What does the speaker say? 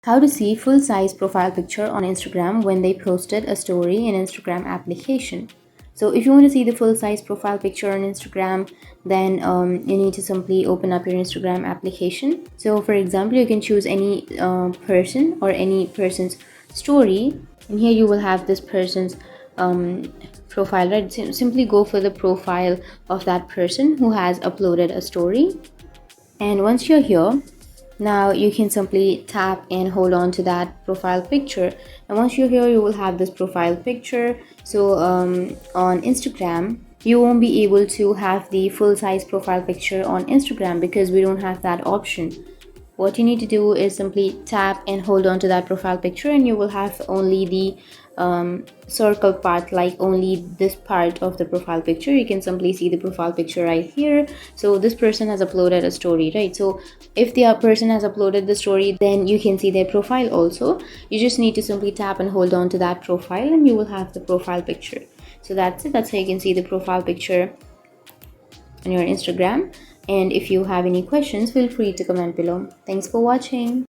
How to see full-size profile picture on Instagram when they posted a story in Instagram application. So if you want to see the full-size profile picture on Instagram, then you need to simply open up your Instagram application. So for example, you can choose any person or any person's story, and here you will have this person's profile, right? Simply go for the profile of that person who has uploaded a story. And once you're here, now you can simply tap and hold on to that profile picture, and once you're here you will have this profile picture. So on Instagram you won't be able to have the full size profile picture on Instagram because we don't have that option. What you need to do is simply tap and hold on to that profile picture, and you will have only the circle part, like only this part of the profile picture. You can simply see the profile picture right here. So this person has uploaded a story, right? So if the person has uploaded the story, then you can see their profile also. You just need to simply tap and hold on to that profile, and you will have the profile picture. So that's it. That's how you can see the profile picture on your Instagram. And if you have any questions, feel free to comment below. Thanks for watching.